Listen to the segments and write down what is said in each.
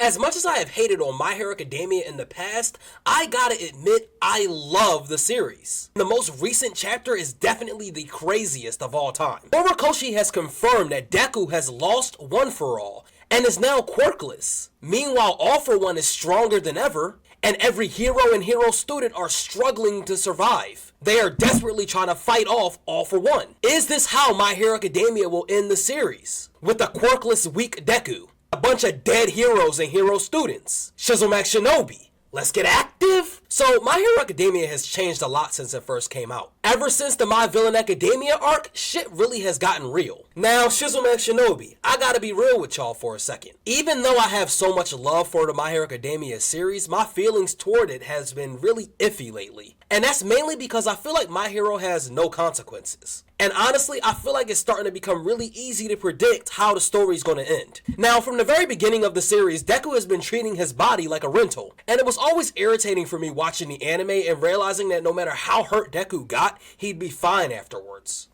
As much as I have hated on My Hero Academia in the past, I gotta admit I love the series. The most recent chapter is definitely the craziest of all time. Horikoshi has confirmed that Deku has lost One For All and is now quirkless. Meanwhile, All For One is stronger than ever, and every hero and hero student are struggling to survive. They are desperately trying to fight off All For One. Is this how My Hero Academia will end the series? With a quirkless weak Deku, a bunch of dead heroes and hero students, Shizumax Shinobi. Let's get active? So, My Hero Academia has changed a lot since it first came out. Ever since the My Villain Academia arc, shit really has gotten real. Now, Shizumax Shinobi, I gotta be real with y'all for a second. Even though I have so much love for the My Hero Academia series, my feelings toward it has been really iffy lately. And that's mainly because I feel like My Hero has no consequences. And honestly, I feel like it's starting to become really easy to predict how the story's gonna end. Now, from the very beginning of the series, Deku has been treating his body like a rental. And it was always irritating for me watching the anime and realizing that no matter how hurt Deku got, he'd be fine afterwards.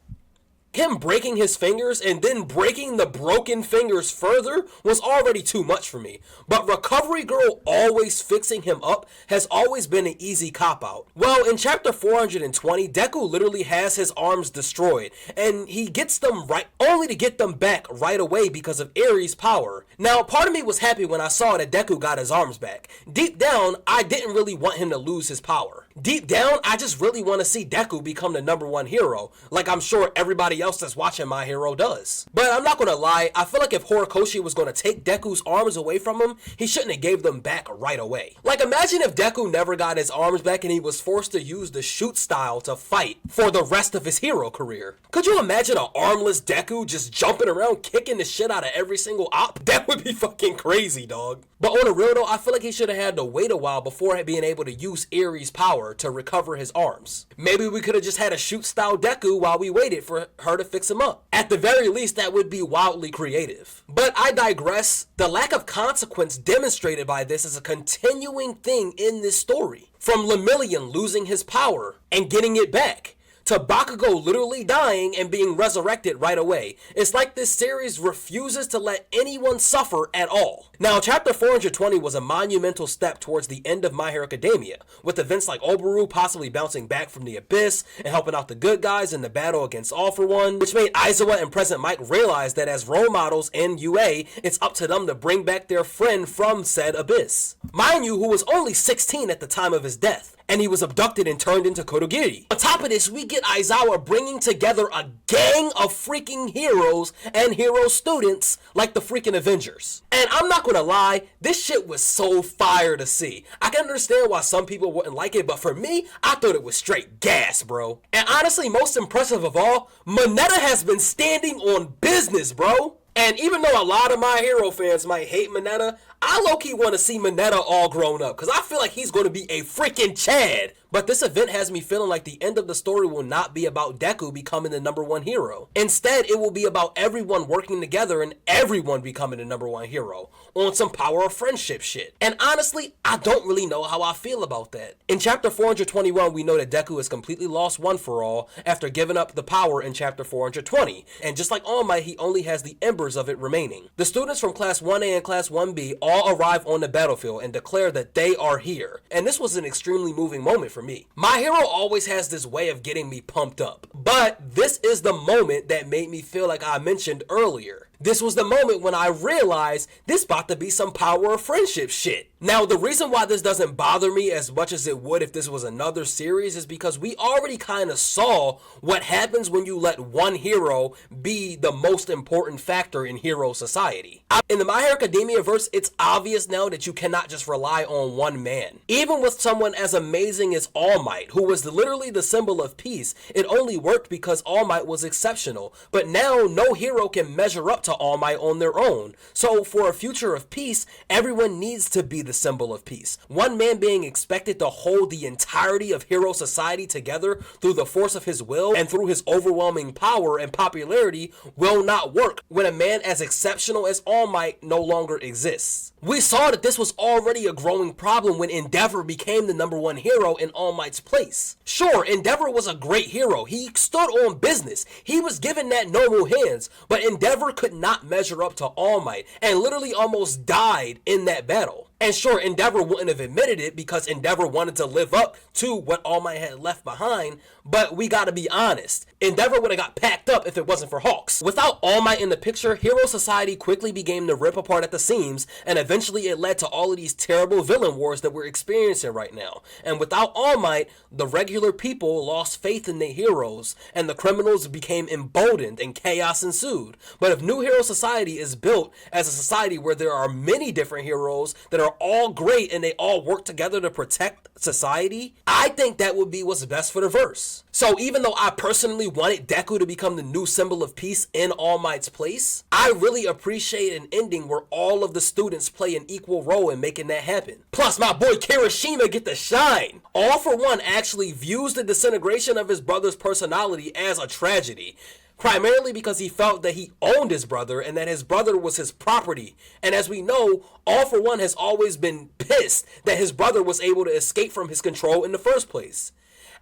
Him breaking his fingers and then breaking the broken fingers further was already too much for me. But Recovery Girl always fixing him up has always been an easy cop-out. Well, in chapter 420, Deku literally has his arms destroyed, and he gets them right only to get them back right away because of Aries' power. Now, part of me was happy when I saw that Deku got his arms back. Deep down, I didn't really want him to lose his power. Deep down, I just really want to see Deku become the #1 hero, like I'm sure everybody else that's watching My Hero does. But I'm not gonna lie, I feel like if Horikoshi was gonna take Deku's arms away from him, he shouldn't have gave them back right away. Like, imagine if Deku never got his arms back and he was forced to use the shoot style to fight for the rest of his hero career. Could you imagine an armless Deku just jumping around kicking the shit out of every single op? That would be fucking crazy, dog. But on the real though, I feel like he should have had to wait a while before being able to use Aries' power to recover his arms. Maybe we could have just had a shoot style Deku while we waited for her to fix him up. At the very least, that would be wildly creative. But I digress. The lack of consequence demonstrated by this is a continuing thing in this story. From Lemillion losing his power and getting it back, to Bakugo literally dying and being resurrected right away. It's like this series refuses to let anyone suffer at all. Now, chapter 420 was a monumental step towards the end of My Hero Academia, with events like Obaru possibly bouncing back from the abyss and helping out the good guys in the battle against All For One, which made Aizawa and Present Mike realize that as role models in UA, it's up to them to bring back their friend from said abyss. Mind you, who was only 16 at the time of his death, and he was abducted and turned into Kodogiri. On top of this, we get Aizawa bringing together a gang of freaking heroes and hero students like the freaking Avengers. And I'm not gonna lie, this shit was so fire to see. I can understand why some people wouldn't like it, but for me, I thought it was straight gas, bro. And honestly, most impressive of all, Mineta has been standing on business, bro. And even though a lot of My Hero fans might hate Mineta, I low-key want to see Mineta all grown up, because I feel like he's going to be a freaking Chad. But this event has me feeling like the end of the story will not be about Deku becoming the #1 hero. Instead, it will be about everyone working together and everyone becoming the #1 hero, on some power of friendship shit. And honestly, I don't really know how I feel about that. In chapter 421, we know that Deku has completely lost One For All after giving up the power in chapter 420. And just like All Might, he only has the embers of it remaining. The students from Class 1A and Class 1B all arrive on the battlefield and declare that they are here. And this was an extremely moving moment for me. My Hero always has this way of getting me pumped up. But this is the moment that made me feel like I mentioned earlier. This was the moment when I realized this about to be some power of friendship shit. Now, the reason why this doesn't bother me as much as it would if this was another series is because we already kind of saw what happens when you let one hero be the most important factor in hero society. In the My Hero Academia verse, it's obvious now that you cannot just rely on one man. Even with someone as amazing as All Might, who was literally the symbol of peace, it only worked because All Might was exceptional. But now, no hero can measure up to All Might on their own. So, for a future of peace, everyone needs to be the the symbol of peace. One man being expected to hold the entirety of hero society together through the force of his will and through his overwhelming power and popularity will not work when a man as exceptional as All Might no longer exists. We saw that this was already a growing problem when Endeavor became the #1 hero in All Might's place. Sure, Endeavor was a great hero. He stood on business. He was given that noble hands, but Endeavor could not measure up to All Might and literally almost died in that battle. And sure, Endeavor wouldn't have admitted it because Endeavor wanted to live up to what All Might had left behind, but we gotta be honest. Endeavor would have got packed up if it wasn't for Hawks. Without All Might in the picture, Hero Society quickly began to rip apart at the seams, and eventually it led to all of these terrible villain wars that we're experiencing right now. And without All Might, the regular people lost faith in their heroes, and the criminals became emboldened and chaos ensued. But if New Hero Society is built as a society where there are many different heroes that are all great and they all work together to protect society, I think that would be what's best for the verse. So even though I personally wanted Deku to become the new symbol of peace in All Might's place, I really appreciate an ending where all of the students play an equal role in making that happen. Plus, my boy Kirishima get to shine. All For One actually views the disintegration of his brother's personality as a tragedy, primarily because he felt that he owned his brother and that his brother was his property. And as we know, All For One has always been pissed that his brother was able to escape from his control in the first place.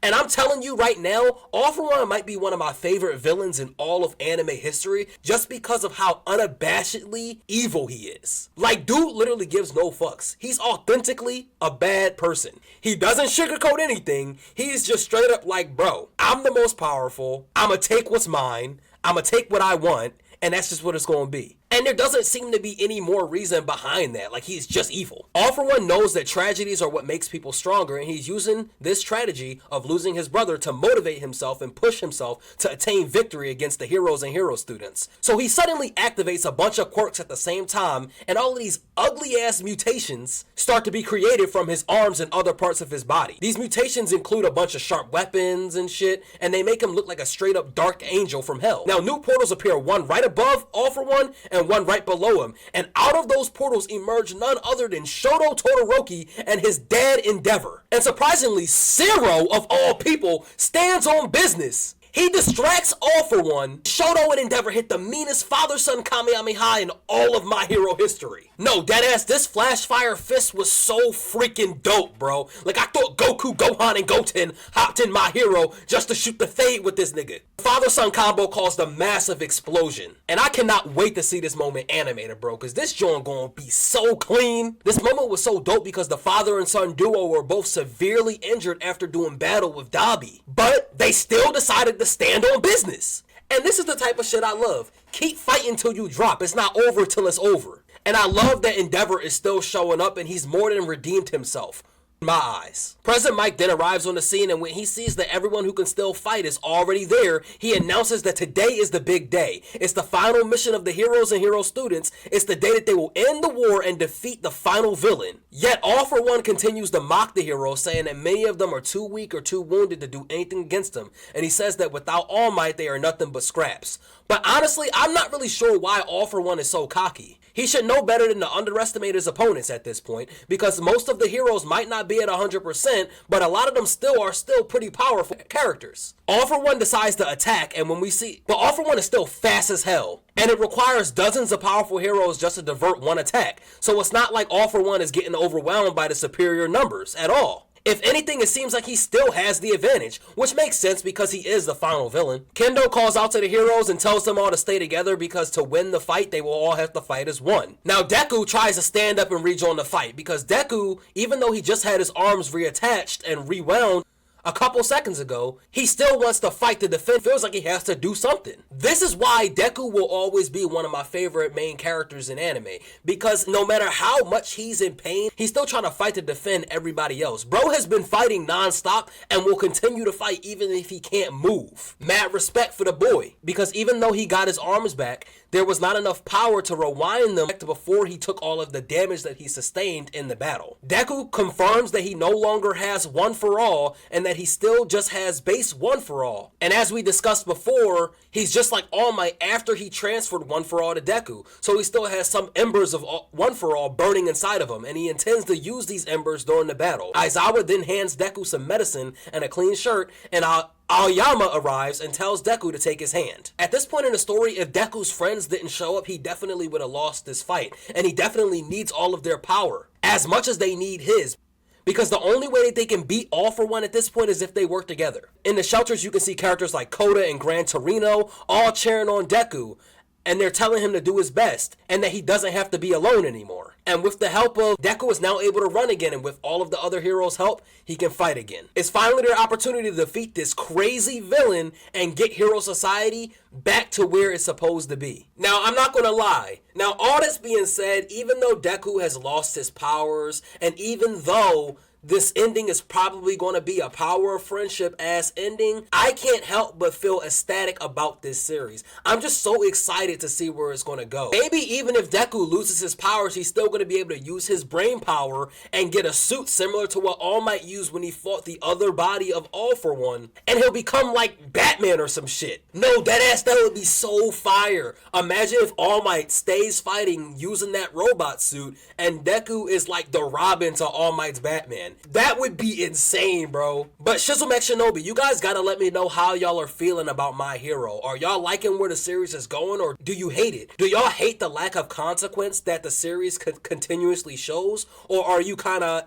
And I'm telling you right now, All For One might be one of my favorite villains in all of anime history just because of how unabashedly evil he is. Like, dude literally gives no fucks. He's authentically a bad person. He doesn't sugarcoat anything. He's just straight up like, bro, I'm the most powerful. I'ma take what's mine. I'ma take what I want. And that's just what it's going to be. And there doesn't seem to be any more reason behind that. Like, he's just evil. All For One knows that tragedies are what makes people stronger, and he's using this strategy of losing his brother to motivate himself and push himself to attain victory against the heroes and hero students. So he suddenly activates a bunch of quirks at the same time, and all of these ugly-ass mutations start to be created from his arms and other parts of his body. These mutations include a bunch of sharp weapons and shit, and they make him look like a straight-up dark angel from hell. Now, new portals appear, one right above All For One, and one right below him, and out of those portals emerge none other than Shoto Todoroki and his dad Endeavor. And surprisingly, Zero of all people stands on business. He distracts All For One. Shoto and Endeavor hit the meanest father-son Kamehameha in all of My Hero history. No, deadass, this Flash Fire Fist was so freaking dope, bro. Like, I thought Goku, Gohan, and Goten hopped in My Hero just to shoot the fade with this nigga. Father-son combo caused a massive explosion. And I cannot wait to see this moment animated, bro, because this joint gonna be so clean. This moment was so dope because the father and son duo were both severely injured after doing battle with Dabi. But they still decided to stand on business. And this is the type of shit I love. Keep fighting till you drop. It's not over till it's over. And I love that Endeavor is still showing up and he's more than redeemed himself. In my eyes. President Mike then arrives on the scene, and when he sees that everyone who can still fight is already there, he announces that today is the big day. It's the final mission of the heroes and hero students. It's the day that they will end the war and defeat the final villain. Yet All For One continues to mock the heroes, saying that many of them are too weak or too wounded to do anything against them. And he says that without All Might, they are nothing but scraps. But honestly, I'm not really sure why All For One is so cocky. He should know better than to underestimate his opponents at this point, because most of the heroes might not be at 100%, but a lot of them are still pretty powerful characters. All For One decides to attack, and but All For One is still fast as hell, and it requires dozens of powerful heroes just to divert one attack. So it's not like All For One is getting overwhelmed by the superior numbers at all. If anything, it seems like he still has the advantage, which makes sense because he is the final villain. Kendo calls out to the heroes and tells them all to stay together because to win the fight, they will all have to fight as one. Now, Deku tries to stand up and rejoin the fight because Deku, even though he just had his arms reattached and rewound a couple seconds ago, he still wants to fight to defend. Feels like he has to do something. This is why Deku will always be one of my favorite main characters in anime, because no matter how much he's in pain, he's still trying to fight to defend everybody else. Bro has been fighting non-stop and will continue to fight even if he can't move. Mad respect for the boy, because even though he got his arms back, there was not enough power to rewind them back to before he took all of the damage that he sustained in the battle. Deku confirms that he no longer has One For All and that he still just has base One For All. And as we discussed before, he's just like All Might after he transferred One For All to Deku. So he still has some embers of One For All burning inside of him, and he intends to use these embers during the battle. Aizawa then hands Deku some medicine and a clean shirt, and Aoyama arrives and tells Deku to take his hand. At this point in the story, if Deku's friends didn't show up, he definitely would have lost this fight, and he definitely needs all of their power, as much as they need his. Because the only way that they can beat All For One at this point is if they work together. In the shelters, you can see characters like Koda and Gran Torino all cheering on Deku, and they're telling him to do his best, and that he doesn't have to be alone anymore. And with the help of Deku is now able to run again, and with all of the other heroes' help, he can fight again. It's finally their opportunity to defeat this crazy villain and get Hero Society back to where it's supposed to be. Now, I'm not gonna lie. Now, all this being said, even though Deku has lost his powers, and even though this ending is probably going to be a power of friendship ass ending, I can't help but feel ecstatic about this series. I'm just so excited to see where it's going to go. Maybe even if Deku loses his powers, he's still going to be able to use his brain power and get a suit similar to what All Might used when he fought the other body of All For One, and he'll become like Batman or some shit. No, that would be so fire. Imagine if All Might stays fighting using that robot suit and Deku is like the Robin to All Might's Batman. That would be insane, bro. But Shizzle Max Shinobi, you guys gotta let me know how y'all are feeling about My Hero. Are y'all liking where the series is going, or do you hate it? Do y'all hate the lack of consequence that the series continuously shows, or are you kind of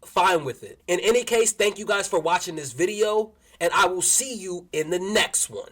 fine with it? In any case, thank you guys for watching this video, and I will see you in the next one.